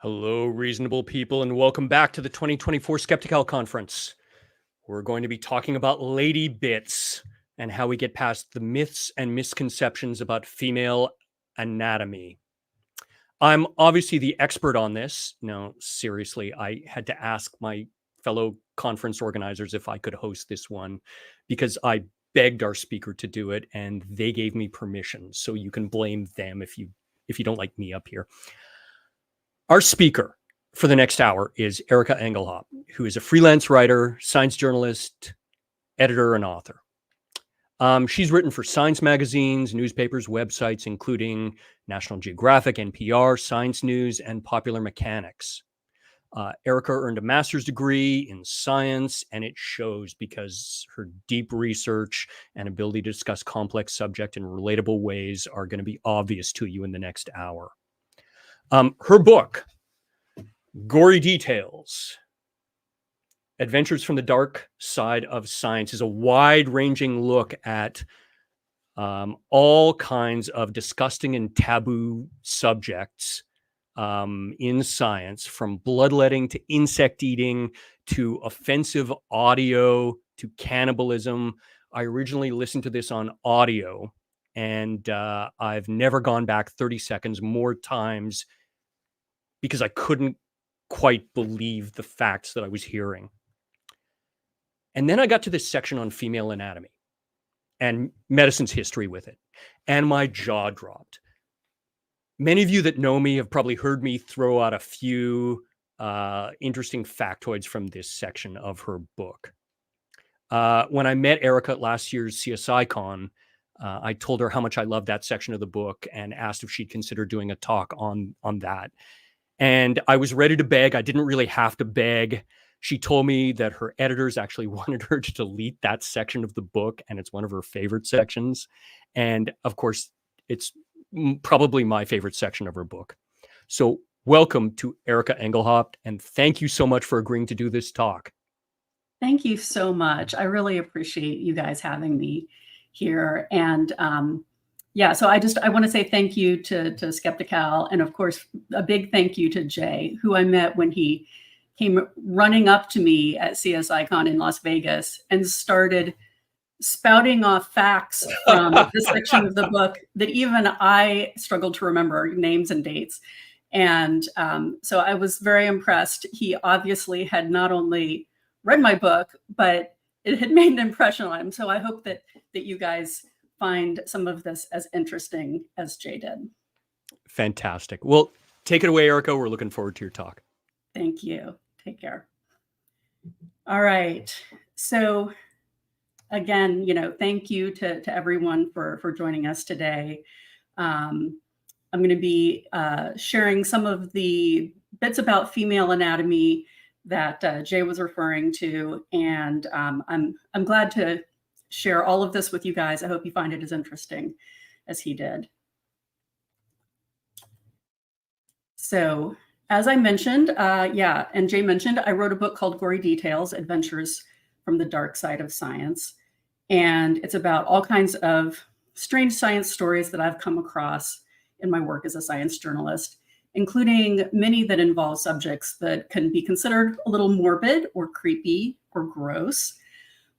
Hello, reasonable people, and welcome back to the 2024 Skeptical Conference. We're going to be talking about lady bits and how we get past the myths and misconceptions about female anatomy. I'm obviously the expert on this. No, seriously, I had to ask my fellow conference organizers if I could host this one because I begged our speaker to do it and they gave me permission. So you can blame them if you don't like me up here. Our speaker for the next hour is Erika Engelhaupt, who is a freelance writer, science journalist, editor, and author. She's written for science magazines, newspapers, websites, including National Geographic, NPR, Science News, and Popular Mechanics. Erika earned a master's degree in science, and it shows because her deep research and ability to discuss complex subjects in relatable ways are going to be obvious to you in the next hour. Her book, Gory Details, Adventures from the Dark Side of Science, is a wide-ranging look at all kinds of disgusting and taboo subjects in science, from bloodletting to insect eating to offensive audio to cannibalism. I originally listened to this on audio, and I've never gone back 30 seconds more times because I couldn't quite believe the facts that I was hearing. And then I got to this section on female anatomy and medicine's history with it, and my jaw dropped. Many of you that know me have probably heard me throw out a few interesting factoids from this section of her book. When I met Erika at last year's CSI Con, I told her how much I loved that section of the book and asked if she'd consider doing a talk on that. And I was ready to beg. I didn't really have to beg. She told me that her editors actually wanted her to delete that section of the book, and it's one of her favorite sections. And of course, it's probably my favorite section of her book. So welcome to Erika Engelhaupt, and thank you so much for agreeing to do this talk. Thank you so much. I really appreciate you guys having me here. And so I want to say thank you to Skeptical, and of course, a big thank you to Jay, who I met when he came running up to me at CSICon in Las Vegas and started spouting off facts from the section of the book that even I struggled to remember names and dates. And so I was very impressed. He obviously had not only read my book, but it had made an impression on him. So I hope that you guys find some of this as interesting as Jay did. Fantastic. Well, take it away, Erika. We're looking forward to your talk. Thank you. Take care. All right. So again, thank you to everyone for joining us today. I'm going to be sharing some of the bits about female anatomy that Jay was referring to, and I'm glad to share all of this with you guys. I hope you find it as interesting as he did. So as I mentioned, and Jay mentioned, I wrote a book called Gory Details, Adventures from the Dark Side of Science. And it's about all kinds of strange science stories that I've come across in my work as a science journalist, including many that involve subjects that can be considered a little morbid or creepy or gross.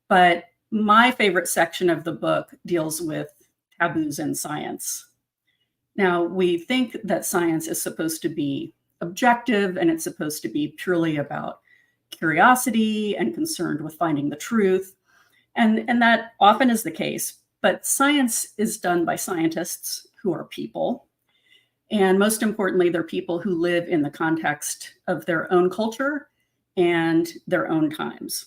But my favorite section of the book deals with taboos in science. Now, we think that science is supposed to be objective and it's supposed to be purely about curiosity and concerned with finding the truth. And that often is the case, but science is done by scientists who are people. And most importantly, they're people who live in the context of their own culture and their own times.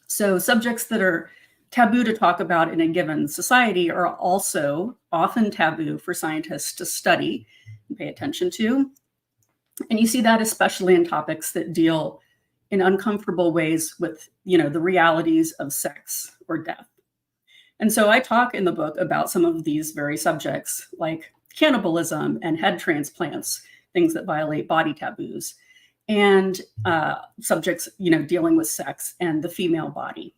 So subjects that are taboo to talk about in a given society are also often taboo for scientists to study and pay attention to. And you see that especially in topics that deal in uncomfortable ways with, the realities of sex or death. And so I talk in the book about some of these very subjects, like cannibalism and head transplants, things that violate body taboos, and subjects, dealing with sex and the female body.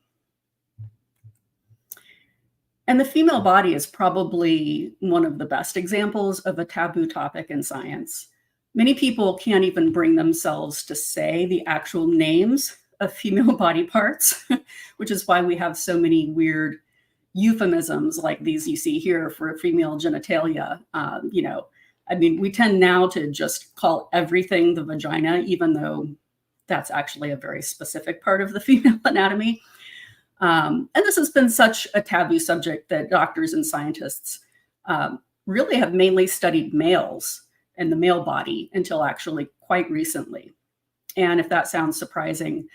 And the female body is probably one of the best examples of a taboo topic in science. Many people can't even bring themselves to say the actual names of female body parts, which is why we have so many weird euphemisms like these you see here for female genitalia. We tend now to just call everything the vagina, even though that's actually a very specific part of the female anatomy. And this has been such a taboo subject that doctors and scientists really have mainly studied males and the male body until actually quite recently. And if that sounds surprising,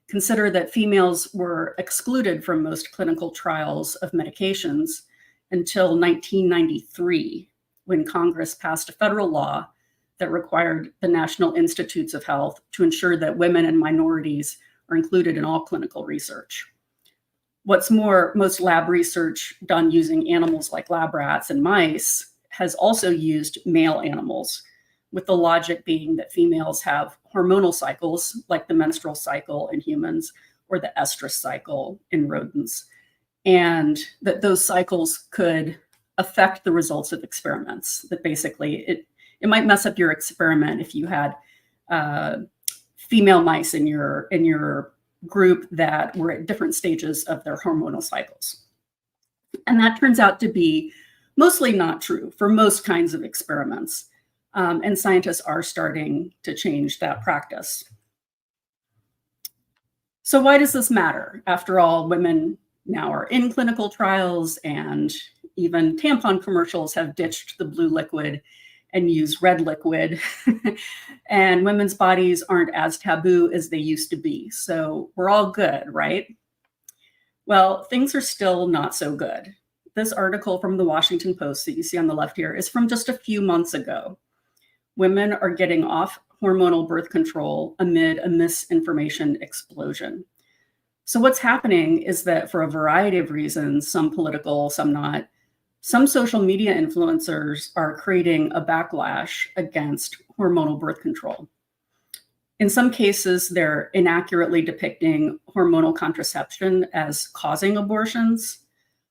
consider that females were excluded from most clinical trials of medications until 1993, when Congress passed a federal law that required the National Institutes of Health to ensure that women and minorities are included in all clinical research. What's more, most lab research done using animals like lab rats and mice has also used male animals, with the logic being that females have hormonal cycles like the menstrual cycle in humans or the estrous cycle in rodents, and that those cycles could affect the results of experiments. That basically it might mess up your experiment if you had female mice in your group that were at different stages of their hormonal cycles. And that turns out to be mostly not true for most kinds of experiments. And scientists are starting to change that practice. So why does this matter? After all, women now are in clinical trials, and even tampon commercials have ditched the blue liquid and use red liquid. And women's bodies aren't as taboo as they used to be. So we're all good, right? Well, things are still not so good. This article from the Washington Post that you see on the left here is from just a few months ago. Women are getting off hormonal birth control amid a misinformation explosion. So what's happening is that for a variety of reasons, some political, some not, some social media influencers are creating a backlash against hormonal birth control. In some cases, they're inaccurately depicting hormonal contraception as causing abortions.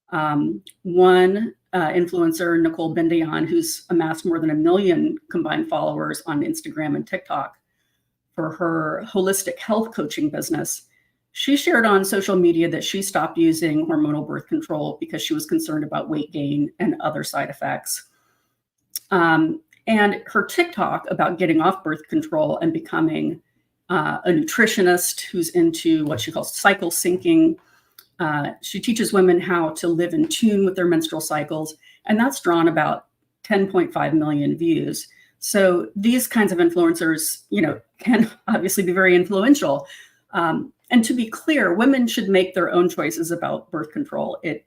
One influencer, Nicole Bindian, who's amassed more than 1 million combined followers on Instagram and TikTok for her holistic health coaching business, she shared on social media that she stopped using hormonal birth control because she was concerned about weight gain and other side effects. And her TikTok about getting off birth control and becoming a nutritionist who's into what she calls cycle syncing. She teaches women how to live in tune with their menstrual cycles, and that's drawn about 10.5 million views. So these kinds of influencers, can obviously be very influential. And to be clear, women should make their own choices about birth control. It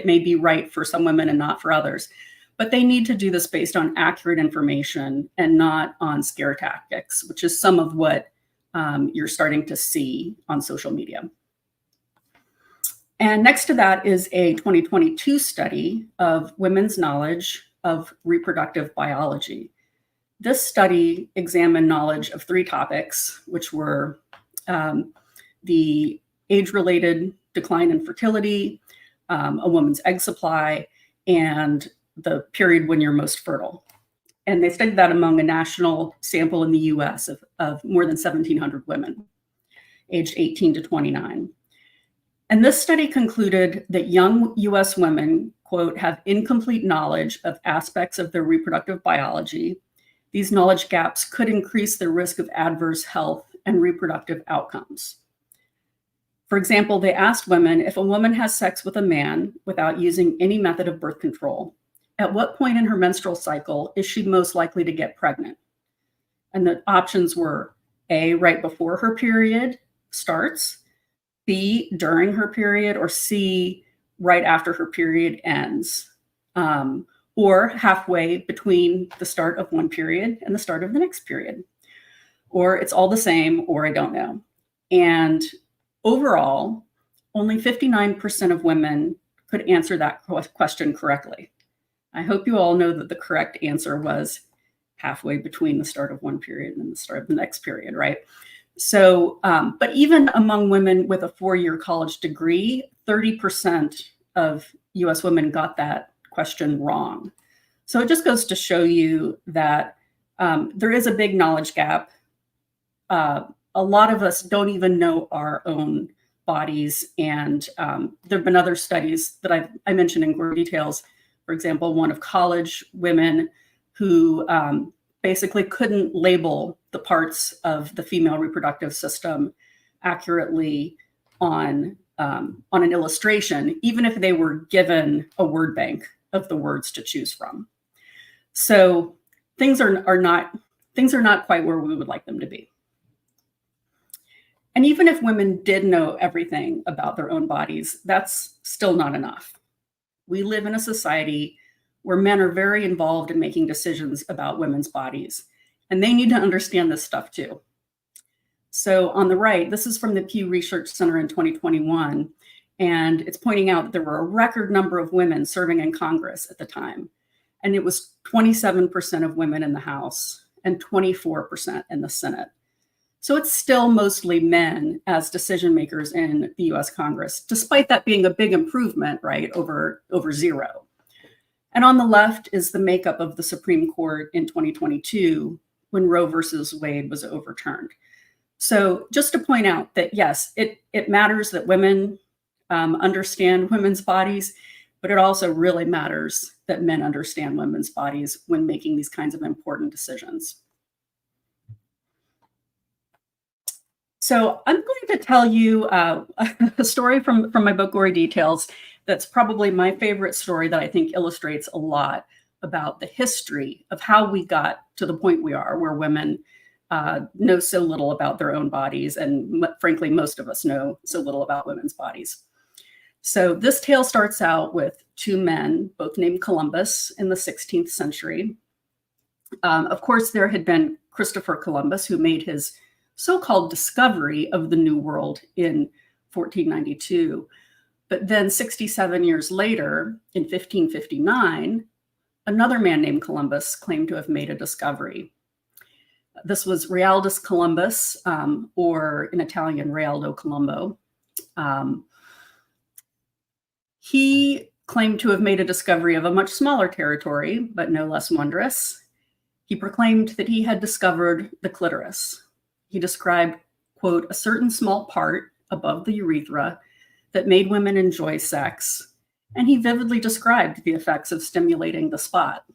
may be right for some women and not for others, but they need to do this based on accurate information and not on scare tactics, which is some of what you're starting to see on social media. And next to that is a 2022 study of women's knowledge of reproductive biology. This study examined knowledge of 3 topics, which were the age-related decline in fertility, a woman's egg supply, and the period when you're most fertile. And they studied that among a national sample in the US of more than 1,700 women, aged 18 to 29. And this study concluded that young US women, quote, have incomplete knowledge of aspects of their reproductive biology. These knowledge gaps could increase the risk of adverse health and reproductive outcomes. For example, they asked women, if a woman has sex with a man without using any method of birth control, at what point in her menstrual cycle is she most likely to get pregnant? And the options were A, right before her period starts, B, during her period, or C, right after her period ends, or halfway between the start of one period and the start of the next period. Or it's all the same, or I don't know. And overall, only 59% of women could answer that question correctly. I hope you all know that the correct answer was halfway between the start of one period and the start of the next period, right? So, but even among women with a 4-year college degree, 30% of US women got that question wrong. So it just goes to show you that There is a big knowledge gap. A lot of us don't even know our own bodies. And there have been other studies that I mentioned in Gore Details. For example, one of college women who basically couldn't label the parts of the female reproductive system accurately on an illustration, even if they were given a word bank of the words to choose from. So things are not quite where we would like them to be. And even if women did know everything about their own bodies, that's still not enough. We live in a society where men are very involved in making decisions about women's bodies, and they need to understand this stuff too. So on the right, this is from the Pew Research Center in 2021, and it's pointing out that there were a record number of women serving in Congress at the time, and it was 27% of women in the House and 24% in the Senate. So it's still mostly men as decision makers in the US Congress, despite that being a big improvement, right, over zero. And on the left is the makeup of the Supreme Court in 2022 when Roe versus Wade was overturned. So just to point out that, yes, it matters that women understand women's bodies, but it also really matters that men understand women's bodies when making these kinds of important decisions. So I'm going to tell you a story from my book, Gory Details, that's probably my favorite story that I think illustrates a lot about the history of how we got to the point we are, where women know so little about their own bodies. And frankly, most of us know so little about women's bodies. So this tale starts out with two men, both named Columbus, in the 16th century. Of course, there had been Christopher Columbus, who made his so-called discovery of the New World in 1492. But then 67 years later, in 1559, another man named Columbus claimed to have made a discovery. This was Realdus Columbus, or in Italian, Realdo Colombo. He claimed to have made a discovery of a much smaller territory, but no less wondrous. He proclaimed that he had discovered the clitoris. He described, quote, a certain small part above the urethra that made women enjoy sex, and he vividly described the effects of stimulating the spot.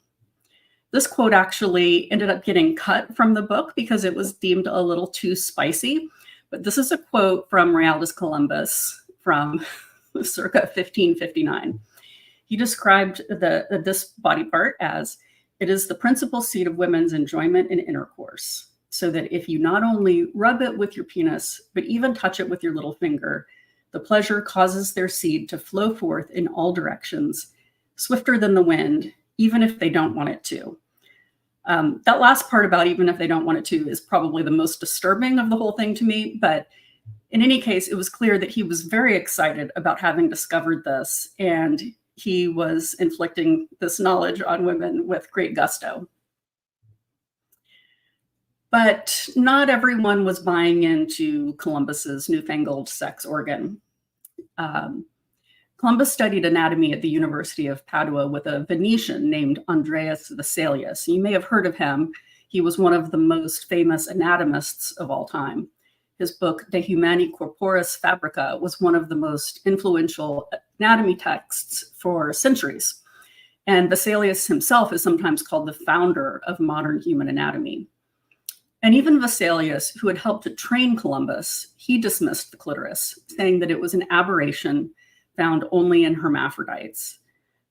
This quote actually ended up getting cut from the book because it was deemed a little too spicy, but this is a quote from Realdus Columbus from circa 1559. He described this body part as, it is the principal seat of women's enjoyment in intercourse, so that if you not only rub it with your penis, but even touch it with your little finger, the pleasure causes their seed to flow forth in all directions, swifter than the wind, even if they don't want it to. That last part about even if they don't want it to is probably the most disturbing of the whole thing to me. But in any case, it was clear that he was very excited about having discovered this, and he was inflicting this knowledge on women with great gusto. But not everyone was buying into Columbus's newfangled sex organ. Columbus studied anatomy at the University of Padua with a Venetian named Andreas Vesalius. You may have heard of him. He was one of the most famous anatomists of all time. His book, De Humani Corporis Fabrica, was one of the most influential anatomy texts for centuries. And Vesalius himself is sometimes called the founder of modern human anatomy. And even Vesalius, who had helped to train Columbus, he dismissed the clitoris, saying that it was an aberration found only in hermaphrodites.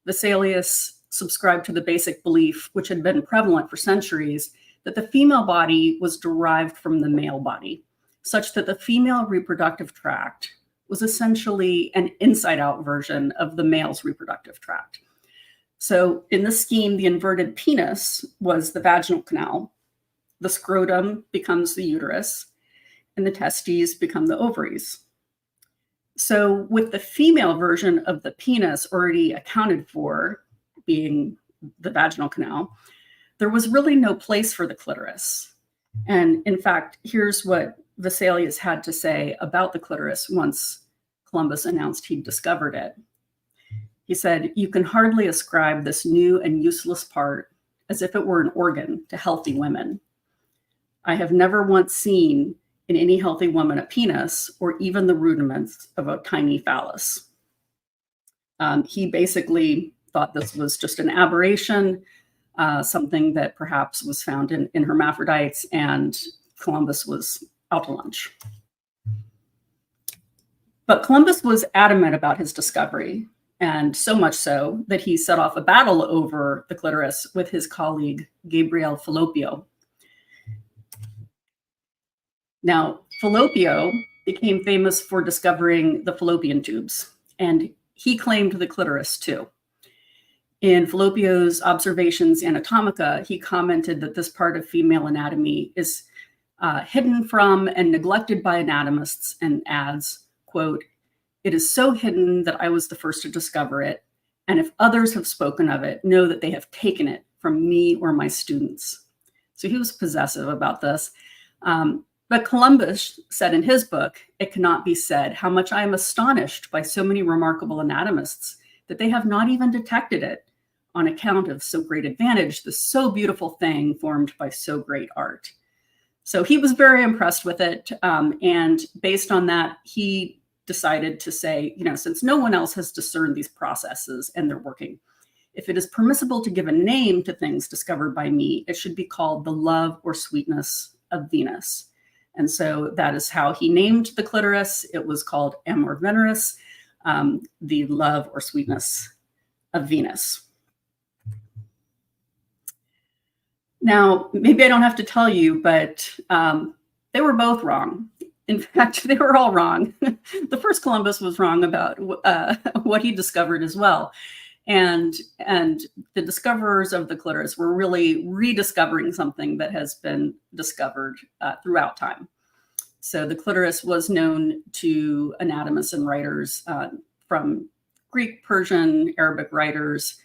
Vesalius subscribed to the basic belief, which had been prevalent for centuries, that the female body was derived from the male body, such that the female reproductive tract was essentially an inside-out version of the male's reproductive tract. So in this scheme, the inverted penis was the vaginal canal, the scrotum becomes the uterus, and the testes become the ovaries. So with the female version of the penis already accounted for, being the vaginal canal, there was really no place for the clitoris. And in fact, here's what Vesalius had to say about the clitoris once Columbus announced he'd discovered it. He said, "You can hardly ascribe this new and useless part as if it were an organ to healthy women. I have never once seen in any healthy woman a penis or even the rudiments of a tiny phallus. He basically thought this was just an aberration, something that perhaps was found in hermaphrodites, and Columbus was out to lunch. But Columbus was adamant about his discovery, and so much so that he set off a battle over the clitoris with his colleague, Gabriel Falloppio. Now, Falloppio became famous for discovering the fallopian tubes, and he claimed the clitoris too. In Falloppio's Observations Anatomica, he commented that this part of female anatomy is hidden from and neglected by anatomists, and adds, quote, "It is so hidden that I was the first to discover it, and if others have spoken of it, know that they have taken it from me or my students." So he was possessive about this. But Columbus said in his book, "It cannot be said how much I am astonished by so many remarkable anatomists that they have not even detected it on account of so great advantage, the so beautiful thing formed by so great art." So he was very impressed with it. And based on that, he decided to say, since no one else has discerned these processes and they're working, if it is permissible to give a name to things discovered by me, it should be called the love or sweetness of Venus. And so that is how he named the clitoris. It was called Amor Veneris, the love or sweetness of Venus. Now, maybe I don't have to tell you, but they were both wrong. In fact, they were all wrong. The first Columbus was wrong about what he discovered as well. And the discoverers of the clitoris were really rediscovering something that has been discovered throughout time. So the clitoris was known to anatomists and writers from Greek, Persian, Arabic writers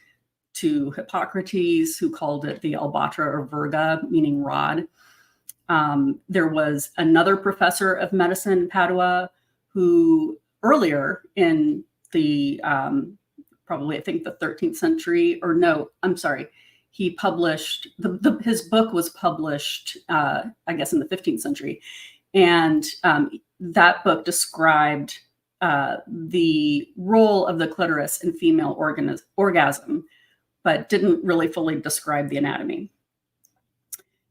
to Hippocrates, who called it the albatra or virga, meaning rod. There was another professor of medicine in Padua who earlier in the probably, I think, the 13th century, or no, I'm sorry, he published, his book was published, I guess, in the 15th century. And that book described the role of the clitoris in female orgasm, but didn't really fully describe the anatomy.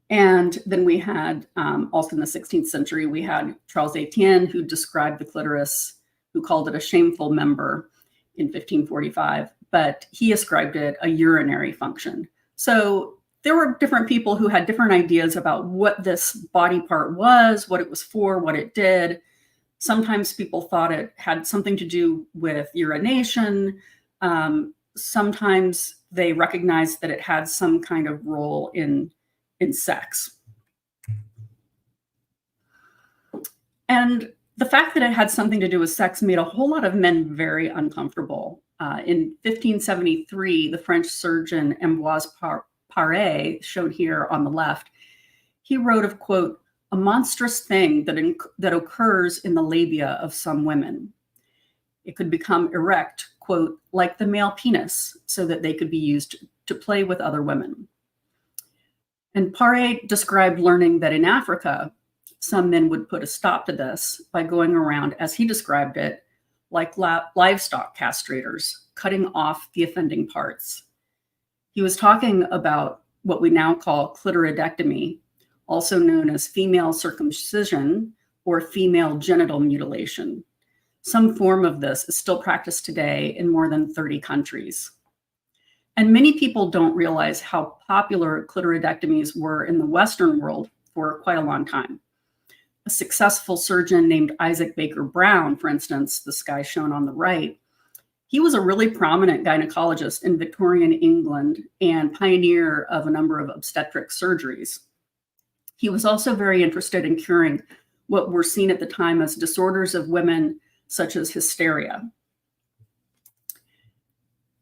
And then we had, also in the 16th century, we had Charles Etienne, who described the clitoris, who called it a shameful member in 1545, but he ascribed it a urinary function. So there were different people who had different ideas about what this body part was, what it was for, what it did. Sometimes people thought it had something to do with urination. Sometimes they recognized that it had some kind of role in sex. And the fact that it had something to do with sex made a whole lot of men very uncomfortable. In 1573, the French surgeon Ambroise Paré, shown here on the left, he wrote of, quote, "a monstrous thing that occurs in the labia of some women. It could become erect, quote, like the male penis, so that they could be used to play with other women." And Paré described learning that in Africa, some men would put a stop to this by going around, as he described it, like livestock castrators, cutting off the offending parts. He was talking about what we now call clitoridectomy, also known as female circumcision or female genital mutilation. Some form of this is still practiced today in more than 30 countries. And many people don't realize how popular clitoridectomies were in the Western world for quite a long time. A successful surgeon named Isaac Baker Brown, for instance, this guy shown on the right, he was a really prominent gynecologist in Victorian England and pioneer of a number of obstetric surgeries. He was also very interested in curing what were seen at the time as disorders of women, such as hysteria.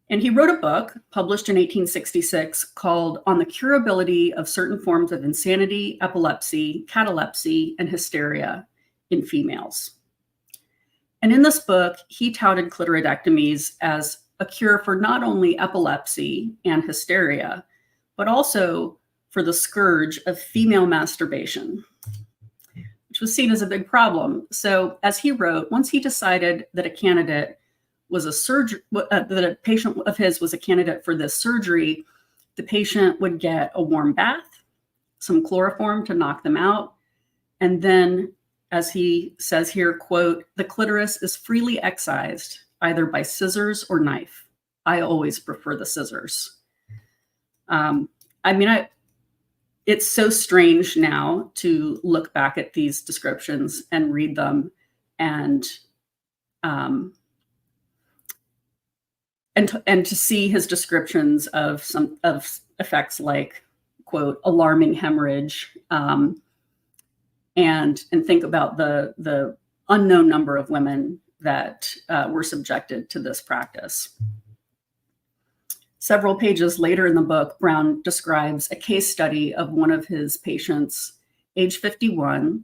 And he wrote a book published in 1866 called On the Curability of Certain Forms of Insanity, Epilepsy, Catalepsy, and Hysteria in Females. And in this book, he touted clitoridectomies as a cure for not only epilepsy and hysteria, but also for the scourge of female masturbation, which was seen as a big problem. So as he wrote, once he decided that a candidate was that a patient of his was a candidate for this surgery, the patient would get a warm bath, some chloroform to knock them out, and then, as he says here, quote, "The clitoris is freely excised either by scissors or knife. I always prefer the scissors." It's so strange now to look back at these descriptions and read them, and to see his descriptions of some of effects like, quote, "alarming hemorrhage," and think about the unknown number of women that were subjected to this practice. Several pages later in the book, Brown describes a case study of one of his patients, age 51,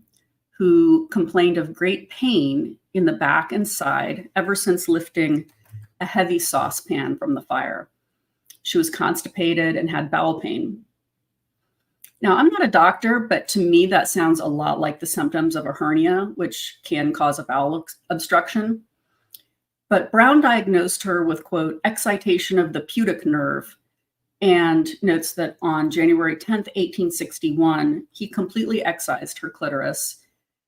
who complained of great pain in the back and side ever since lifting a heavy saucepan from the fire. She was constipated and had bowel pain. Now, I'm not a doctor, but to me, that sounds a lot like the symptoms of a hernia, which can cause a bowel obstruction. But Brown diagnosed her with, quote, "excitation of the pudic nerve," and notes that on January 10th, 1861, he completely excised her clitoris,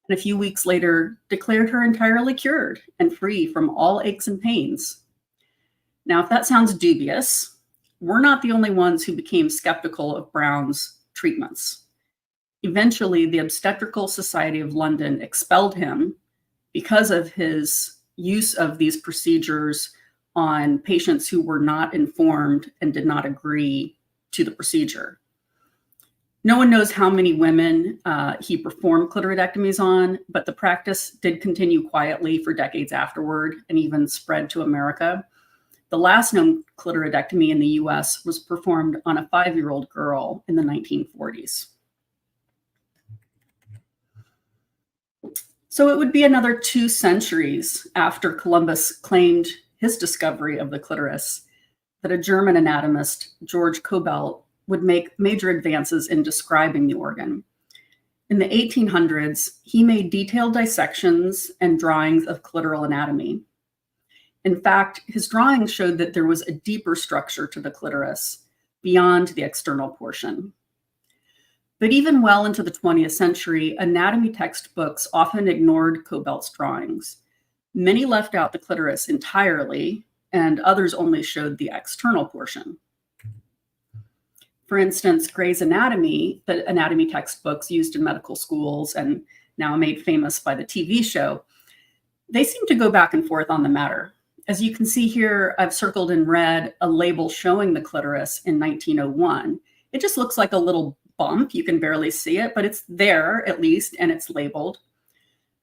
and a few weeks later declared her entirely cured and free from all aches and pains. Now, if that sounds dubious, we're not the only ones who became skeptical of Brown's treatments. Eventually, the Obstetrical Society of London expelled him because of his use of these procedures on patients who were not informed and did not agree to the procedure. No one knows how many women he performed clitoridectomies on, but the practice did continue quietly for decades afterward and even spread to America. The last known clitoridectomy in the US was performed on a 5-year-old girl in the 1940s. So it would be another 2 centuries after Columbus claimed his discovery of the clitoris that a German anatomist, George Kobelt, would make major advances in describing the organ. In the 1800s, he made detailed dissections and drawings of clitoral anatomy. In fact, his drawings showed that there was a deeper structure to the clitoris beyond the external portion. But even well into the 20th century, anatomy textbooks often ignored Kobelt's drawings. Many left out the clitoris entirely, and others only showed the external portion. For instance, Gray's Anatomy, the anatomy textbooks used in medical schools and now made famous by the TV show, they seem to go back and forth on the matter. As you can see here, I've circled in red a label showing the clitoris in 1901. It just looks like a little bump. You can barely see it, but it's there at least, and it's labeled.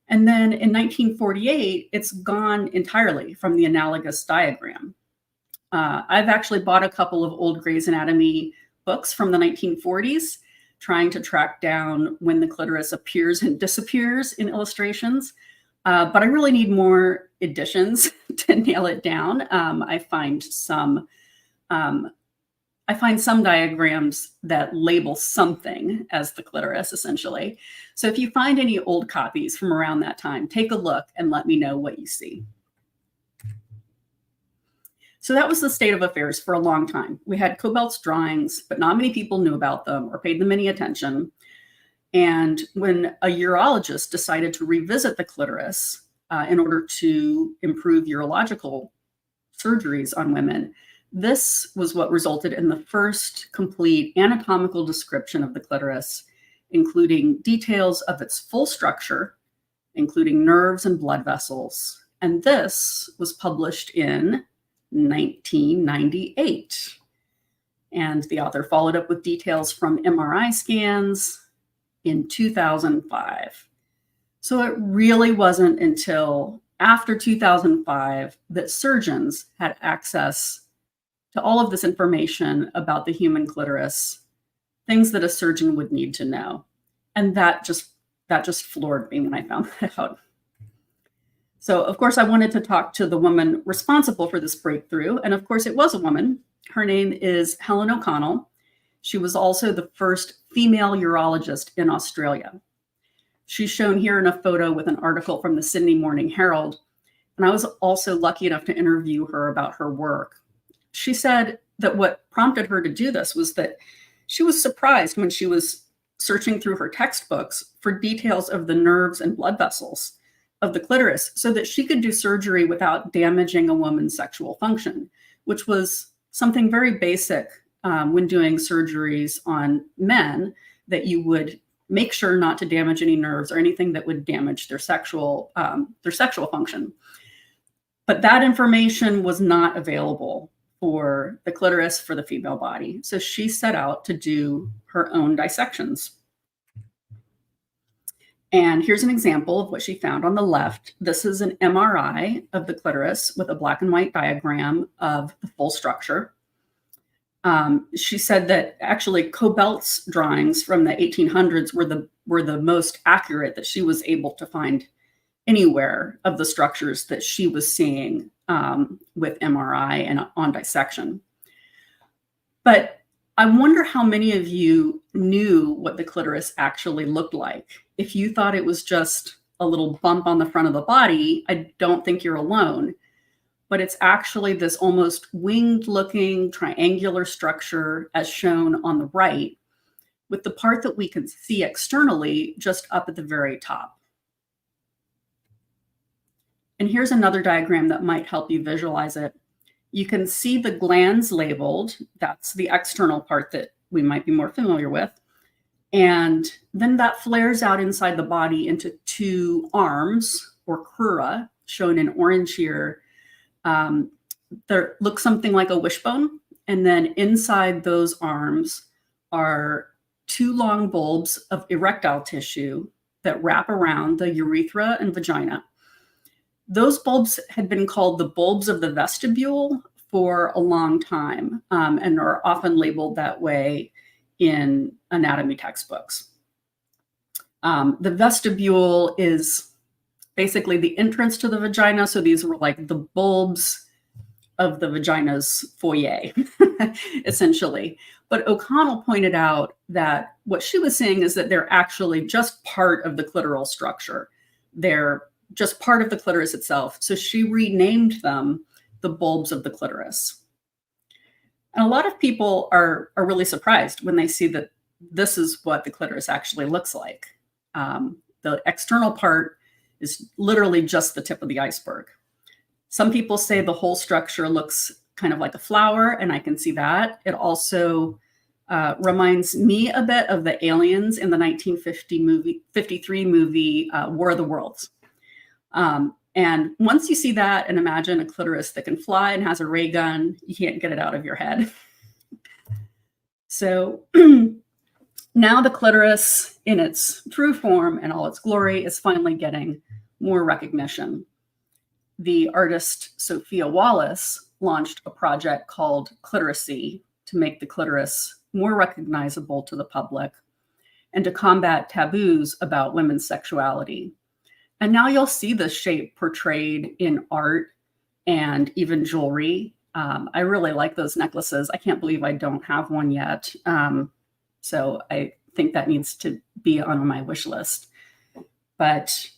And then in 1948, it's gone entirely from the analogous diagram. I've actually bought a couple of old Gray's Anatomy books from the 1940s, trying to track down when the clitoris appears and disappears in illustrations. But I really need more editions to nail it down. I find some diagrams that label something as the clitoris, essentially. So if you find any old copies from around that time, take a look and let me know what you see. So that was the state of affairs for a long time. We had Kobelt's drawings, but not many people knew about them or paid them any attention. And when a urologist decided to revisit the clitoris in order to improve urological surgeries on women, this was what resulted in the first complete anatomical description of the clitoris, including details of its full structure, including nerves and blood vessels. And this was published in 1998. And the author followed up with details from MRI scans in 2005. So it really wasn't until after 2005 that surgeons had access to all of this information about the human clitoris, things that a surgeon would need to know. And that just floored me when I found that out. So of course I wanted to talk to the woman responsible for this breakthrough. And of course it was a woman. Her name is Helen O'Connell. She was also the first female urologist in Australia. She's shown here in a photo with an article from the Sydney Morning Herald, and I was also lucky enough to interview her about her work. She said that what prompted her to do this was that she was surprised when she was searching through her textbooks for details of the nerves and blood vessels of the clitoris so that she could do surgery without damaging a woman's sexual function, which was something very basic when doing surgeries on men, that you would make sure not to damage any nerves or anything that would damage their sexual function. But that information was not available for the clitoris for the female body. So she set out to do her own dissections. And here's an example of what she found on the left. This is an MRI of the clitoris with a black and white diagram of the full structure. She said that actually Cobelt's drawings from the 1800s were the most accurate that she was able to find anywhere of the structures that she was seeing with MRI and on dissection. But I wonder how many of you knew what the clitoris actually looked like. If you thought it was just a little bump on the front of the body, I don't think you're alone. But it's actually this almost winged looking triangular structure as shown on the right, with the part that we can see externally just up at the very top. And here's another diagram that might help you visualize it. You can see the glands labeled. That's the external part that we might be more familiar with. And then that flares out inside the body into two arms, or crura, shown in orange here. There looks something like a wishbone. And then inside those arms are two long bulbs of erectile tissue that wrap around the urethra and vagina. Those bulbs had been called the bulbs of the vestibule for a long time, and are often labeled that way in anatomy textbooks. The vestibule is basically the entrance to the vagina. So these were like the bulbs of the vagina's foyer, essentially. But O'Connell pointed out that what she was saying is that they're actually just part of the clitoral structure. They're just part of the clitoris itself. So she renamed them the bulbs of the clitoris. And a lot of people are really surprised when they see that this is what the clitoris actually looks like. The external part is literally just the tip of the iceberg. Some people say the whole structure looks kind of like a flower, and I can see that. It also reminds me a bit of the aliens in the 1953 movie War of the Worlds. And once you see that and imagine a clitoris that can fly and has a ray gun, you can't get it out of your head. So now the clitoris in its true form and all its glory is finally getting more recognition. The artist Sophia Wallace launched a project called Clitorisy to make the clitoris more recognizable to the public and to combat taboos about women's sexuality. And now you'll see this shape portrayed in art and even jewelry. I really like those necklaces. I can't believe I don't have one yet. So I think that needs to be on my wish list. But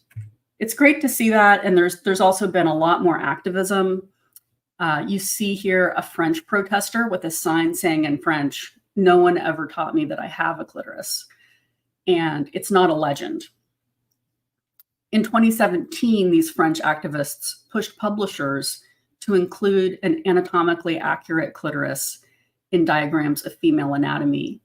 it's great to see that. And there's also been a lot more activism. You see here a French protester with a sign saying in French, "No one ever taught me that I have a clitoris." And it's not a legend. In 2017, these French activists pushed publishers to include an anatomically accurate clitoris in diagrams of female anatomy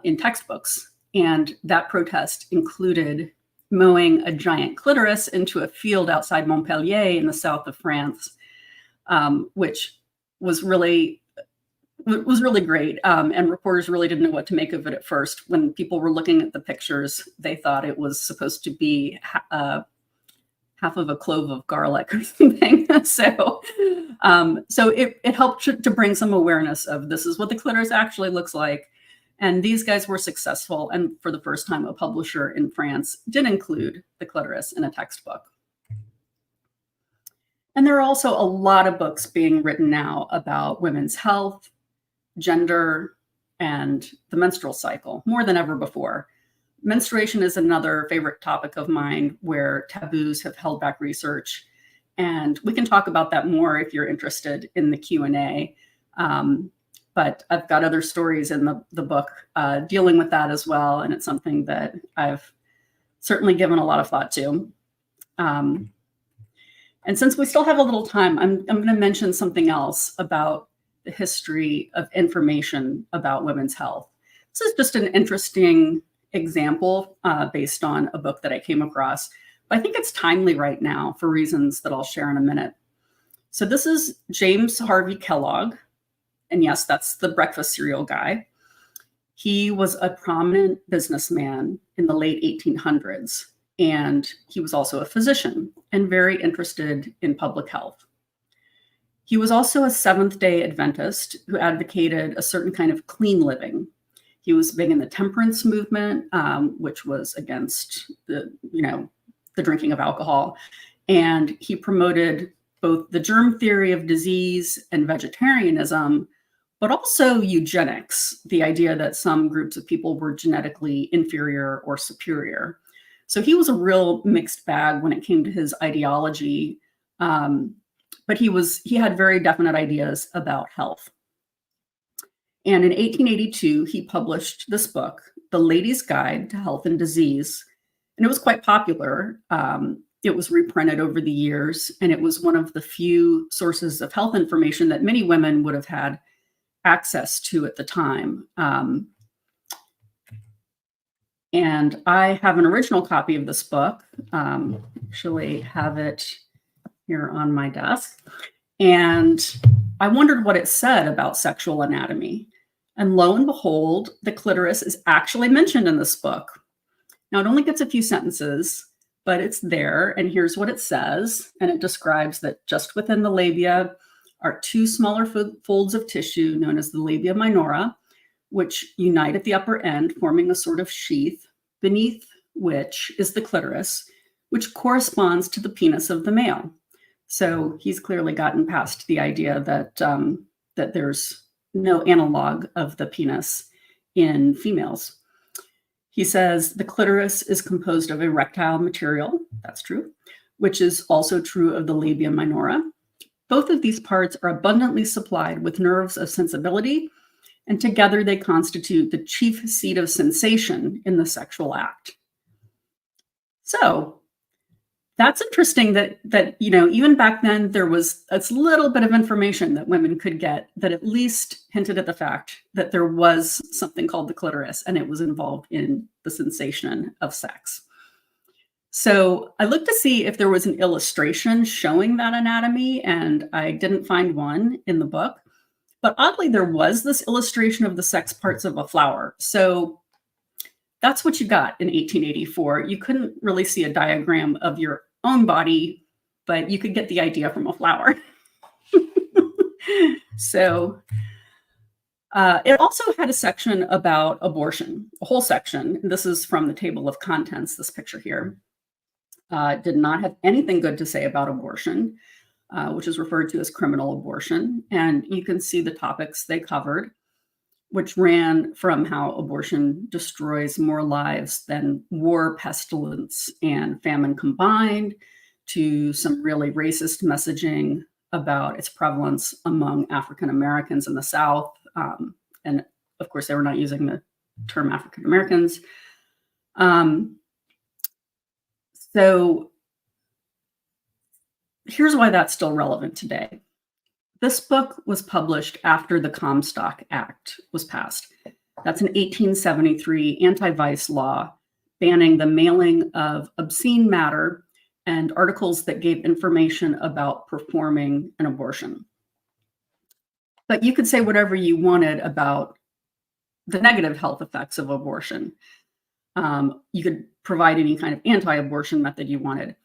in textbooks. And that protest included mowing a giant clitoris into a field outside Montpellier in the south of France, which was really great. And reporters really didn't know what to make of it at first. When people were looking at the pictures, they thought it was supposed to be half of a clove of garlic or something. So it helped to bring some awareness of this is what the clitoris actually looks like. And these guys were successful. And for the first time, a publisher in France did include the clitoris in a textbook. And there are also a lot of books being written now about women's health, gender, and the menstrual cycle more than ever before. Menstruation is another favorite topic of mine where taboos have held back research. And we can talk about that more if you're interested in the Q&A. But I've got other stories in the book dealing with that as well. And it's something that I've certainly given a lot of thought to. And since we still have a little time, I'm going to mention something else about the history of information about women's health. This is just an interesting example based on a book that I came across. But I think it's timely right now for reasons that I'll share in a minute. So this is James Harvey Kellogg. And yes, that's the breakfast cereal guy. He was a prominent businessman in the late 1800s. And he was also a physician and very interested in public health. He was also a Seventh-day Adventist who advocated a certain kind of clean living. He was big in the temperance movement, which was against the drinking of alcohol. And he promoted both the germ theory of disease and vegetarianism, but also eugenics, the idea that some groups of people were genetically inferior or superior. So he was a real mixed bag when it came to his ideology, but he had very definite ideas about health. And in 1882, he published this book, The Lady's Guide to Health and Disease, and it was quite popular. It was reprinted over the years, and it was one of the few sources of health information that many women would have had access to at the time. And I have an original copy of this book. Actually have it here on my desk. And I wondered what it said about sexual anatomy. And lo and behold, the clitoris is actually mentioned in this book. Now, it only gets a few sentences, but it's there. And here's what it says. And it describes that just within the labia are two smaller folds of tissue known as the labia minora, which unite at the upper end, forming a sort of sheath, beneath which is the clitoris, which corresponds to the penis of the male. So he's clearly gotten past the idea that that there's no analog of the penis in females. He says the clitoris is composed of erectile material. That's true, which is also true of the labia minora. Both of these parts are abundantly supplied with nerves of sensibility, and together they constitute the chief seat of sensation in the sexual act. So that's interesting that even back then there was a little bit of information that women could get that at least hinted at the fact that there was something called the clitoris and it was involved in the sensation of sex. So I looked to see if there was an illustration showing that anatomy, and I didn't find one in the book. But oddly, there was this illustration of the sex parts of a flower. So that's what you got in 1884. You couldn't really see a diagram of your own body, but you could get the idea from a flower. So it also had a section about abortion, a whole section. This is from the table of contents, this picture here. Did not have anything good to say about abortion, which is referred to as criminal abortion. And you can see the topics they covered, which ran from how abortion destroys more lives than war, pestilence, and famine combined, to some really racist messaging about its prevalence among African Americans in the South. And of course, they were not using the term African Americans. So here's why that's still relevant today. This book was published after the Comstock Act was passed. That's an 1873 anti-vice law banning the mailing of obscene matter and articles that gave information about performing an abortion. But you could say whatever you wanted about the negative health effects of abortion. You could provide any kind of anti-abortion method you wanted,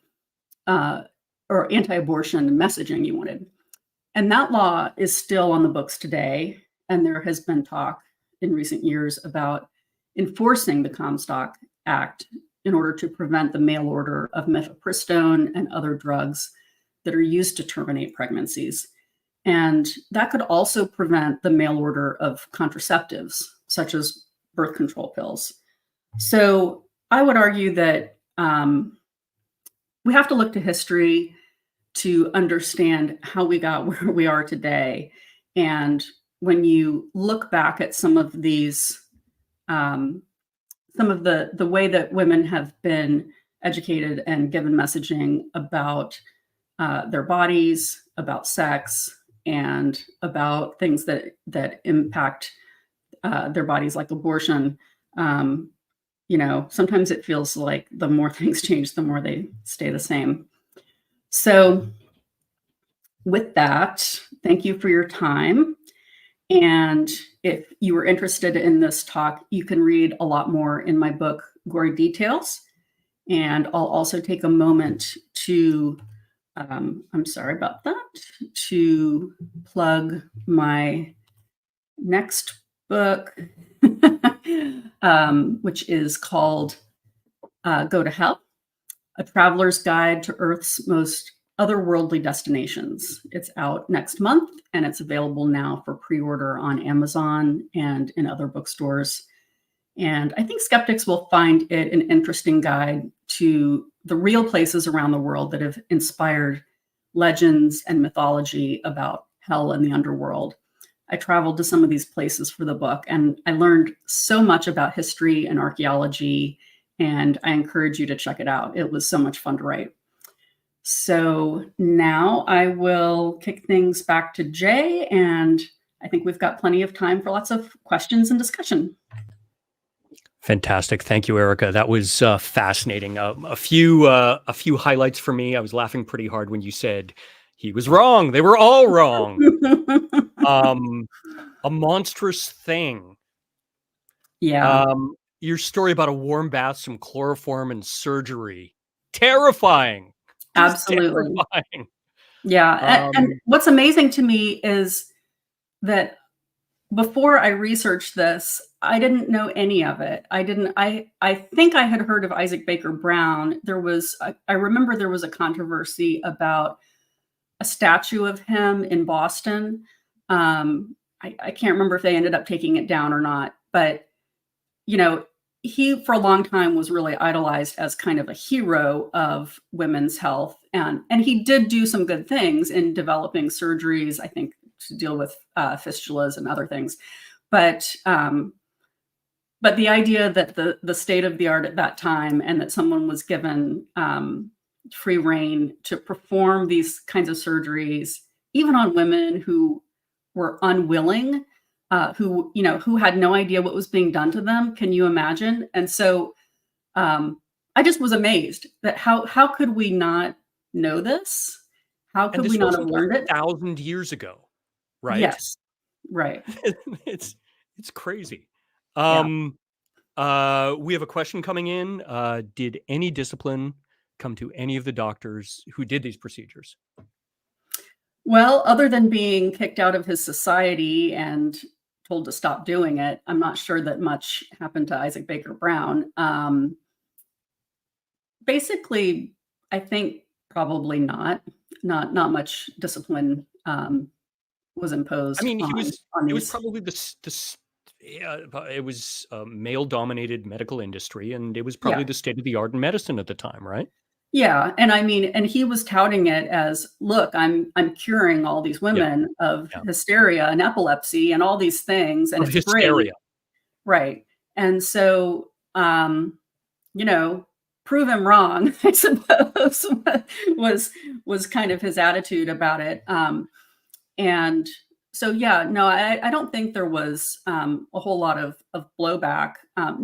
or anti-abortion messaging you wanted. And that law is still on the books today. And there has been talk in recent years about enforcing the Comstock Act in order to prevent the mail order of mifepristone and other drugs that are used to terminate pregnancies. And that could also prevent the mail order of contraceptives. such as birth control pills. So I would argue that we have to look to history to understand how we got where we are today. And when you look back at some of these, some of the way that women have been educated and given messaging about their bodies, about sex, and about things that impact their bodies, like abortion. Sometimes it feels like the more things change, the more they stay the same. So, with that, thank you for your time. And if you were interested in this talk, you can read a lot more in my book, Gory Details. And I'll also take a moment to, I'm sorry about that, to plug my next book, which is called Go to Hell, A Traveler's Guide to Earth's Most Otherworldly Destinations. It's out next month, and it's available now for pre-order on Amazon and in other bookstores. And I think skeptics will find it an interesting guide to the real places around the world that have inspired legends and mythology about hell and the underworld. I traveled to some of these places for the book, and I learned so much about history and archaeology, and I encourage you to check it out. It was so much fun to write. So now I will kick things back to Jay, and I think we've got plenty of time for lots of questions and discussion. Fantastic. Thank you, Erika. That was fascinating. A few highlights for me. I was laughing pretty hard when you said he was wrong. They were all wrong. A monstrous thing. Yeah. Your story about a warm bath, some chloroform, and surgery. Terrifying. Just Absolutely. terrifying. Yeah. And what's amazing to me is that before I researched this, I didn't know any of it. I think I had heard of Isaac Baker Brown. I remember there was a controversy about a statue of him in Boston. I can't remember if they ended up taking it down or not, but he for a long time was really idolized as kind of a hero of women's health. And he did do some good things in developing surgeries, I think, to deal with fistulas and other things. But the idea that the state of the art at that time, and that someone was given free reign to perform these kinds of surgeries, even on women who were unwilling, who had no idea what was being done to them. Can you imagine? And so I just was amazed that how could we not know this? How could we not have learned it? 1,000 years ago, right? Yes, right. It's crazy. Yeah. We have a question coming in. Did any discipline come to any of the doctors who did these procedures? Well, other than being kicked out of his society and told to stop doing it, I'm not sure that much happened to Isaac Baker Brown. Basically, I think probably not much discipline was imposed. I mean, it was probably it was a male-dominated medical industry, and it was probably the state of the art in medicine at the time, right? Yeah, and I mean, and he was touting it as, look, I'm curing all these women of hysteria and epilepsy and all these things, and Of it's hysteria. great, right? And so, prove him wrong, I suppose, was kind of his attitude about it. And so, no, I don't think there was a whole lot of blowback.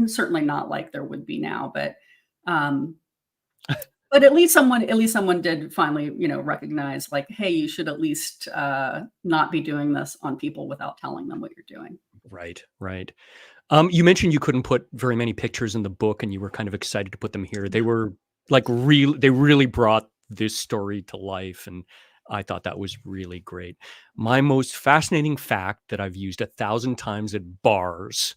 Certainly not like there would be now, but at least someone did finally, recognize, like, hey, you should at least not be doing this on people without telling them what you're doing. Right. You mentioned you couldn't put very many pictures in the book, and you were kind of excited to put them here. They were they really brought this story to life, and I thought that was really great. My most fascinating fact that I've used 1,000 times at bars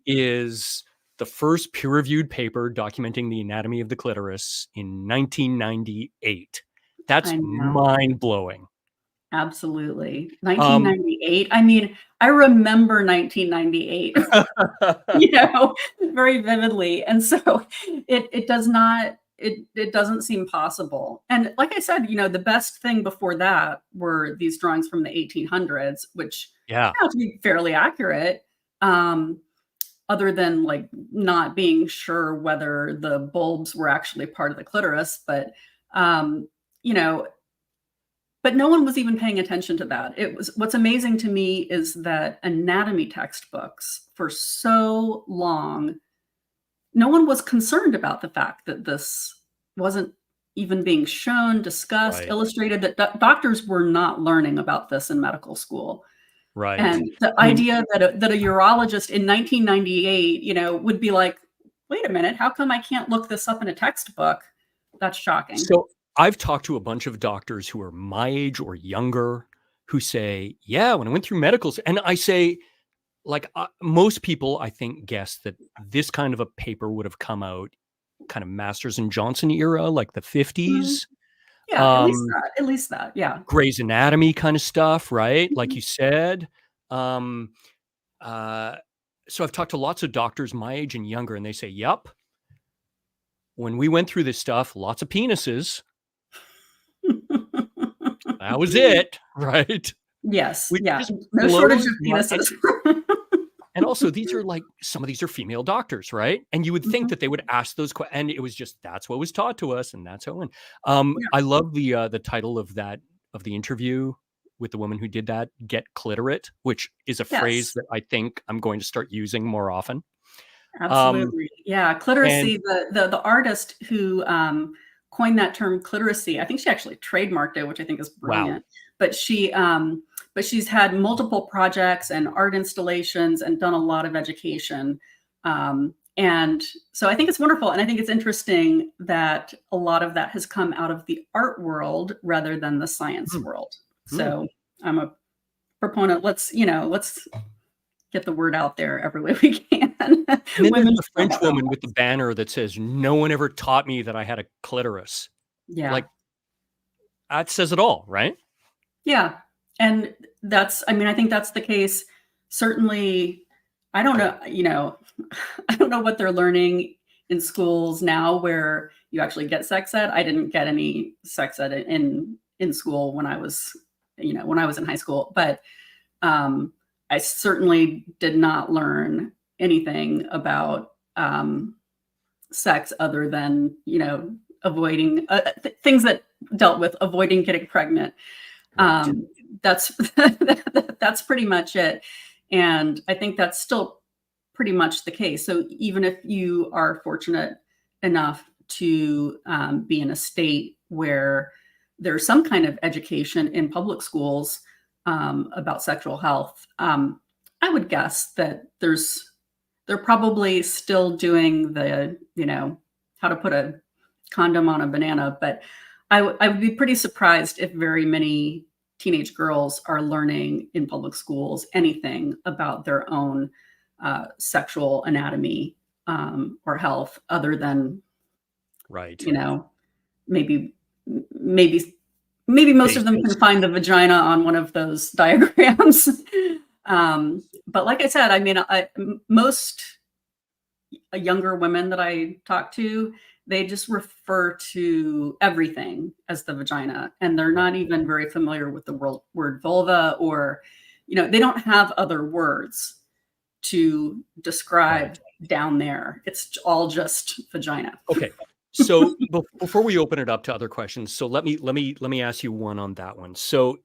is the first peer-reviewed paper documenting the anatomy of the clitoris in 1998. That's mind-blowing. Absolutely. Um, 1998. I mean, I remember 1998, you know, very vividly. And so it does not it doesn't seem possible. And like I said, you know, the best thing before that were these drawings from the 1800s, which yeah, turn out to be fairly accurate. Um, other than like not being sure whether the bulbs were actually part of the clitoris, but um, you know, but no one was even paying attention to that. It was what's amazing to me is that anatomy textbooks for so long, no one was concerned about the fact that this wasn't even being shown, discussed, right, illustrated, that doctors were not learning about this in medical school. right. And the I mean, idea that a urologist in 1998, you know, would be like, "Wait a minute, how come I can't look this up in a textbook?" That's shocking. so I've talked to a bunch of doctors who are my age or younger who say, "Yeah, when I went through medicals," and I say, like, most people, I think, guess that this kind of a paper would have come out kind of Masters and Johnson era, like the Mhm. 50s, Yeah, um, at least that, yeah. Grey's Anatomy kind of stuff, right? Like Mhm. you said. Um, uh, so I've talked to lots of doctors my age and younger, and they say, "Yup, when we went through this stuff, lots of penises. That was it, right?" Yes, Which yeah, just no shortage blows of my penises. and also these are like some of these are female doctors, right? And you would think Mhm. that they would ask those questions, and it was just that's what was taught to us, and that's how it went. Yeah. I love the title of that of the interview with the woman who did that, "Get Clitorate," which is a phrase Yes, that I think I'm going to start using more often. Um, absolutely. Yeah, and cliteracy, the artist who, coined that term cliteracy, I think she actually trademarked it, which I think is wow, brilliant. But but she's had multiple projects and art installations and done a lot of education. And so I think it's wonderful, and I think it's interesting that a lot of that has come out of the art world rather than the science hmm, world. hmm. So I'm a proponent. Let's, you know, let's get the word out there every way we can. And then there's Women the should know French about their own woman with the bodies. banner that says, "No one ever taught me that I had a clitoris." Yeah. Like that says it all, right? Yeah. And that's, I mean, I think that's the case. Certainly, I don't know, you know, I don't know what they're learning in schools now where you actually get sex ed. I didn't get any sex ed in school when I was, you know, when I was in high school, but um I certainly did not learn anything about sex other than, you know, avoiding things that dealt with avoiding getting pregnant. Right. Um, that's that's pretty much it. And I think that's still pretty much the case. So even if you are fortunate enough to be in a state where there's some kind of education in public schools about sexual health, I would guess that they're probably still doing the, you know, how to put a condom on a banana, but I would be pretty surprised if very many teenage girls are learning in public schools anything about their own sexual anatomy or health, other than, Right. you know, maybe maybe maybe most of them Bases. can find the vagina on one of those diagrams. But like I said, I mean, most younger women that I talk to, they just refer to everything as the vagina, and they're Right. not even very familiar with the word vulva, or, you know, they don't have other words to describe Right. down there. It's all just vagina. Okay. So before we open it up to other questions, so let me ask you one on that one. So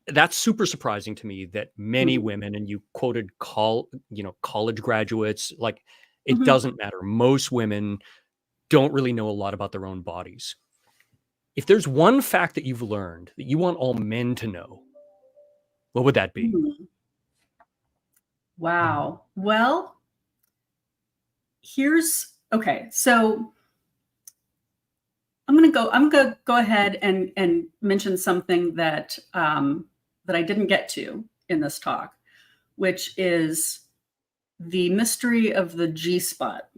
that's super surprising to me that many Mhm. women, and you quoted college graduates, like it Mhm. doesn't matter. Most women don't really know a lot about their own bodies. If there's one fact that you've learned that you want all men to know, what would that be? Mm. Wow. Well, here's okay. So I'm gonna go ahead and mention something that that I didn't get to in this talk, which is the mystery of the G spot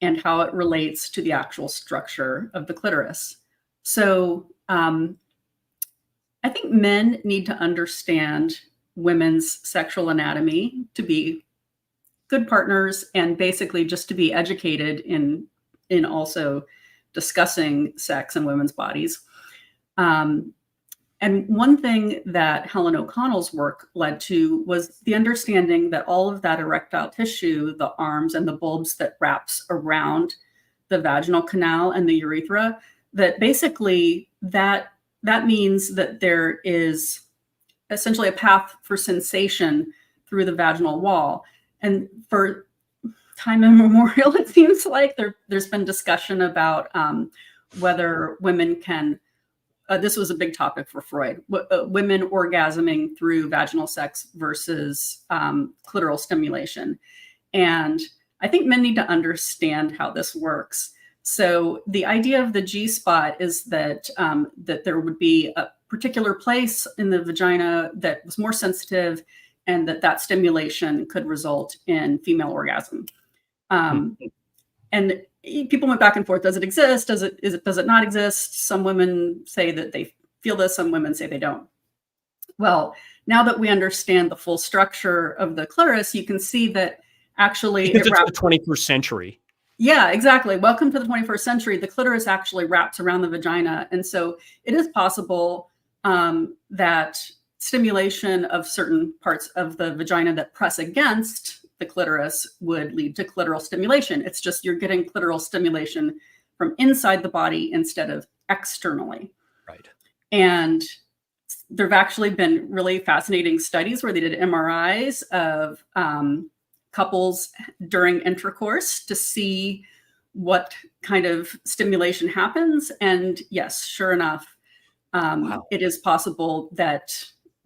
and how it relates to the actual structure of the clitoris. So I think think men need to understand women's sexual anatomy to be good partners and basically just to be educated in also discussing sex and women's bodies. And one thing that Helen O'Connell's work led to was the understanding that all of that erectile tissue, the arms and the bulbs that wraps around the vaginal canal and the urethra, that basically that means that there is essentially a path for sensation through the vaginal wall. And for time immemorial, it seems like there's been discussion about whether women can, this was a big topic for Freud, women orgasming through vaginal sex versus clitoral stimulation. And I think men need to understand how this works. So the idea of the G-spot is that that there would be a particular place in the vagina that was more sensitive, and that stimulation could result in female orgasm. And people went back and forth. Does it exist? Does it not exist? Some women say that they feel this. Some women say they don't. Well, now that we understand the full structure of the clitoris, you can see that actually because it's the 21st century. Yeah, exactly. Welcome to the 21st century. The clitoris actually wraps around the vagina. And so it is possible that stimulation of certain parts of the vagina that press against the clitoris would lead to clitoral stimulation. It's just you're getting clitoral stimulation from inside the body instead of externally. Right. And there have actually been really fascinating studies where they did MRIs of couples during intercourse to see what kind of stimulation happens. And yes, sure enough, wow. It is possible that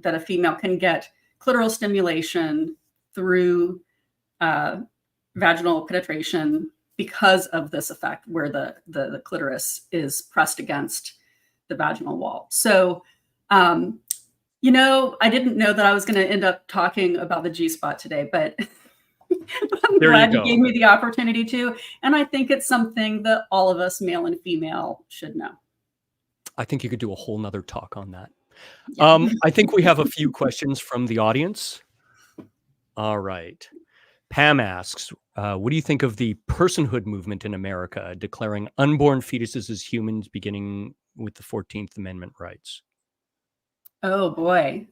a female can get clitoral stimulation through vaginal penetration because of this effect where the clitoris is pressed against the vaginal wall. So, I didn't know that I was going to end up talking about the G-spot today, but I'm glad you gave me the opportunity to. And I think it's something that all of us, male and female, should know. I think you could do a whole nother talk on that. Yeah. I think we have a few questions from the audience. All right. Pam asks, what do you think of the personhood movement in America, declaring unborn fetuses as humans beginning with the 14th Amendment rights? Oh, boy.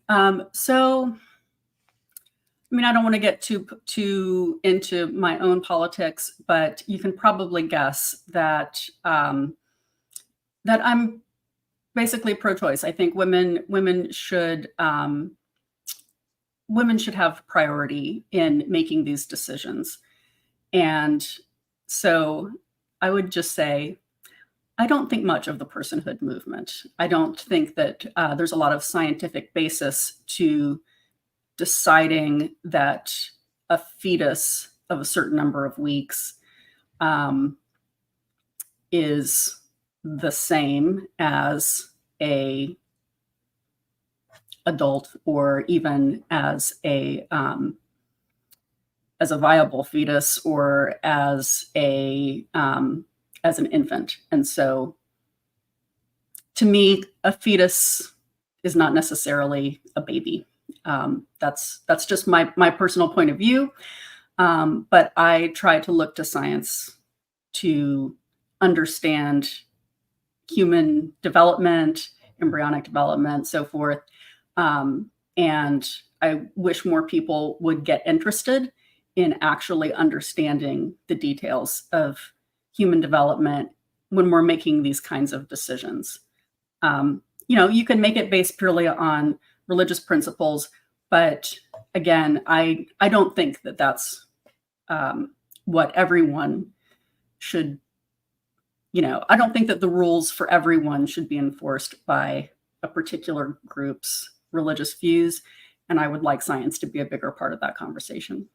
So, I mean, I don't want to get too into my own politics, but you can probably guess that that I'm basically pro-choice. I think women should have priority in making these decisions. And so I would just say, I don't think much of the personhood movement. I don't think that there's a lot of scientific basis to deciding that a fetus of a certain number of weeks is the same as a adult or even as a viable fetus or as an infant. And so to me, a fetus is not necessarily a baby. That's just my personal point of view. But I try to look to science to understand human development, embryonic development, so forth. And I wish more people would get interested in actually understanding the details of human development when we're making these kinds of decisions. You can make it based purely on religious principles, but again, I don't think that that's what everyone should, I don't think that the rules for everyone should be enforced by a particular group's religious views. And I would like science to be a bigger part of that conversation.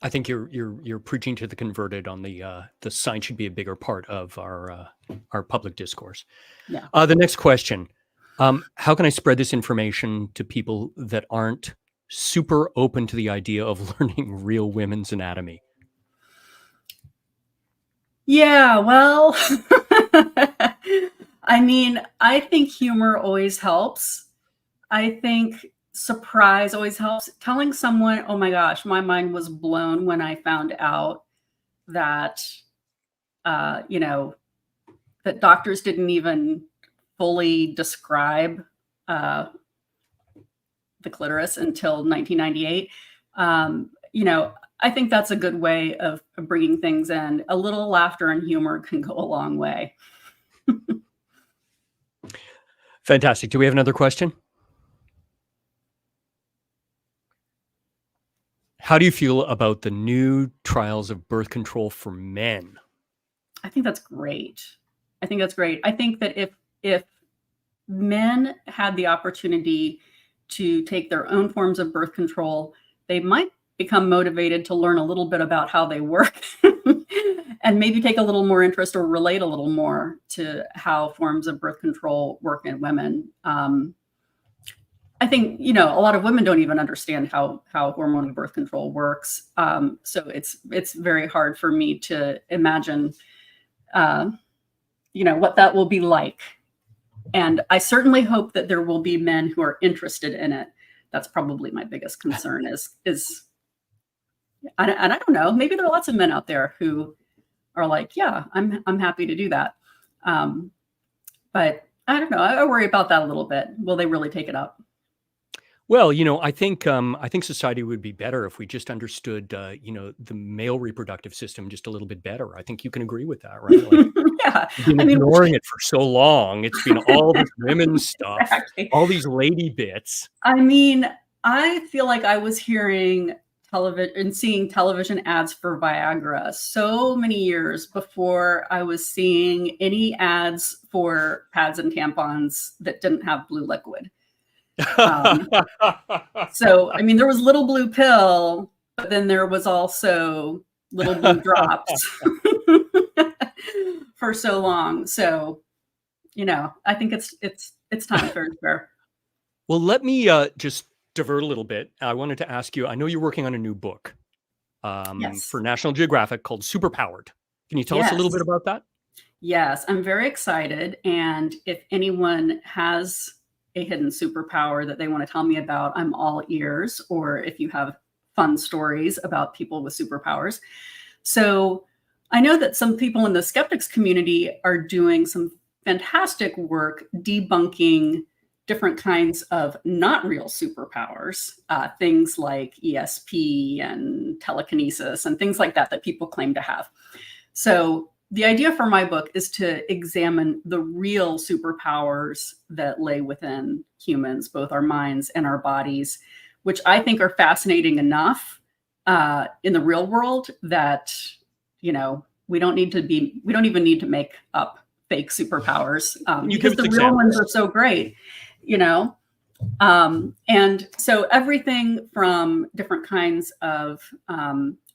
I think you're preaching to the converted on the science should be a bigger part of our public discourse. Yeah. The next question. How can I spread this information to people that aren't super open to the idea of learning real women's anatomy? Yeah, well, I mean, I think humor always helps. I think surprise always helps. Telling someone, oh my gosh, my mind was blown when I found out that, you know, that doctors didn't even fully describe uh, the clitoris until 1998. You know, I think that's a good way of bringing things in. A little laughter and humor can go a long way. Fantastic. Do we have another question? How do you feel about the new trials of birth control for men? I think that's great. I think that's great. I think that if men had the opportunity to take their own forms of birth control, they might become motivated to learn a little bit about how they work and maybe take a little more interest or relate a little more to how forms of birth control work in women. I think, you know, a lot of women don't even understand how hormonal birth control works. So it's very hard for me to imagine, you know, what that will be like. And I certainly hope that there will be men who are interested in it. That's probably my biggest concern is, and I don't know, maybe there are lots of men out there who are like, yeah, I'm happy to do that. But I don't know. I worry about that a little bit. Will they really take it up? Well, you know, I think society would be better if we just understood, you know, the male reproductive system just a little bit better. I think you can agree with that, right? Like, Yeah. we've been I mean, ignoring it for so long. It's been all this women's stuff, exactly. all these lady bits. I mean, I feel like I was hearing television and seeing television ads for Viagra so many years before I was seeing any ads for pads and tampons that didn't have blue liquid. So, I mean, there was little blue pill, but then there was also little blue drops for so long. So, you know, I think it's time for fair. Well, let me just divert a little bit. I wanted to ask you, I know you're working on a new book Yes. for National Geographic called Superpowered. Can you tell us a little Yes. bit about that? Yes, I'm very excited. And if anyone has a hidden superpower that they want to tell me about, I'm all ears. Or if you have fun stories about people with superpowers. So I know that some people in the skeptics community are doing some fantastic work debunking different kinds of not real superpowers, things like ESP and telekinesis and things like that that people claim to have. So the idea for my book is to examine the real superpowers that lay within humans, both our minds and our bodies, which I think are fascinating enough in the real world that, you know, we don't even need to make up fake superpowers because the real ones are so great, you know. And so everything from different kinds of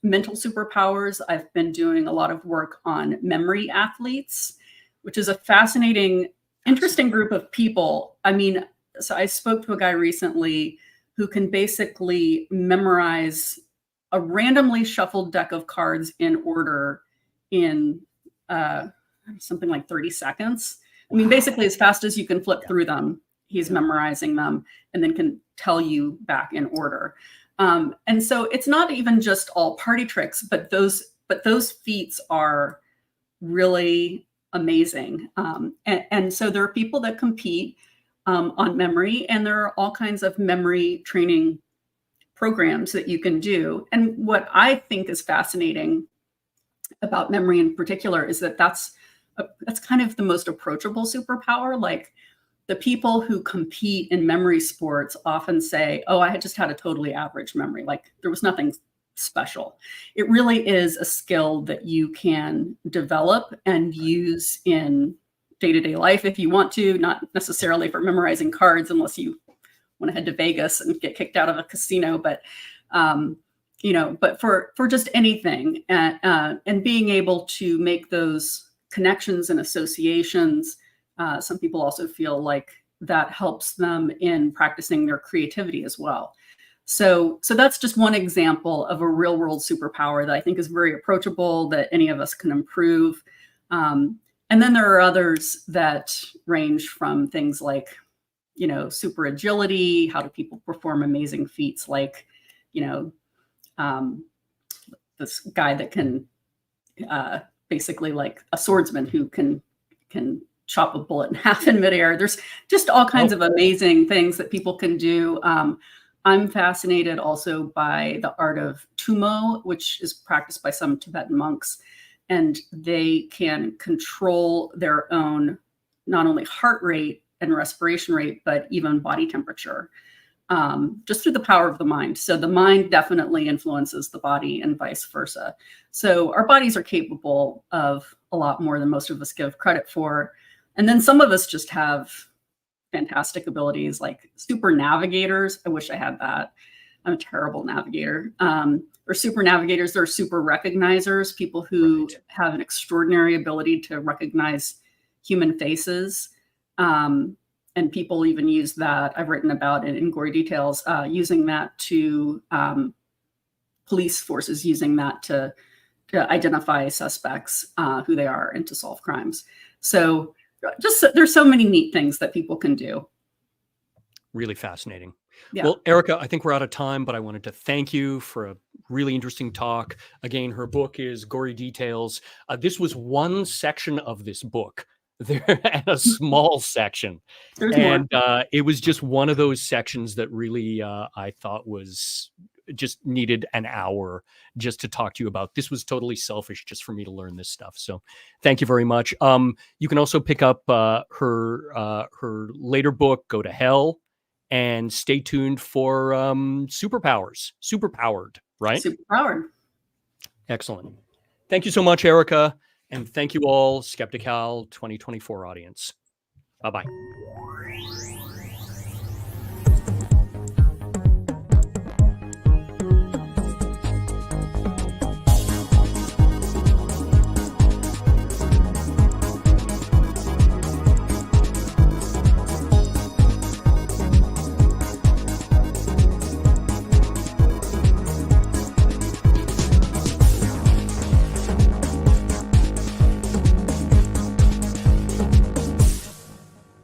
mental superpowers. I've been doing a lot of work on memory athletes, which is a fascinating, interesting group of people. I mean, so I spoke to a guy recently who can basically memorize a randomly shuffled deck of cards in order in something like 30 seconds. I mean, basically as fast as you can flip through them, he's memorizing them and then can tell you back in order. And so it's not even just all party tricks, but those feats are really amazing. And so there are people that compete on memory, and there are all kinds of memory training programs that you can do. And what I think is fascinating about memory in particular is that that's kind of the most approachable superpower. Like, the people who compete in memory sports often say, oh, I just had a totally average memory. Like, there was nothing special. It really is a skill that you can develop and use in day-to-day life if you want to, not necessarily for memorizing cards unless you want to head to Vegas and get kicked out of a casino, but you know, but for just anything, and being able to make those connections and associations. Some people also feel like that helps them in practicing their creativity as well. So that's just one example of a real world superpower that I think is very approachable, that any of us can improve. And then there are others that range from things like, super agility. How do people perform amazing feats like, um, this guy that can basically like a swordsman who can chop a bullet in half in midair. There's just all kinds of amazing things that people can do. I'm fascinated also by the art of tumo, which is practiced by some Tibetan monks, and they can control their own not only heart rate and respiration rate, but even body temperature, just through the power of the mind. So the mind definitely influences the body and vice versa. So our bodies are capable of a lot more than most of us give credit for. And then some of us just have fantastic abilities like super navigators. I wish I had that. I'm a terrible navigator. Or super navigators, they're super recognizers, people who have an extraordinary ability to recognize human faces. And people even use that. I've written about it in gory details, using that to police forces, using that to identify suspects, who they are, and to solve crimes. So just there's so many neat things that people can do. Really fascinating. Yeah. Well, Erika, I think we're out of time, but I wanted to thank you for a really interesting talk. Again, her book is Gory Details. This was one section of this book. There and a small section. There's And more. it was just one of those sections that really I thought was just needed an hour just to talk to you about. This was totally selfish just for me to learn this stuff. So thank you very much. You can also pick up her later book, Go to Hell, and stay tuned for Superpowered, right? Superpowered. Excellent. Thank you so much, Erika. And thank you all, Skeptical 2024 audience. Bye-bye.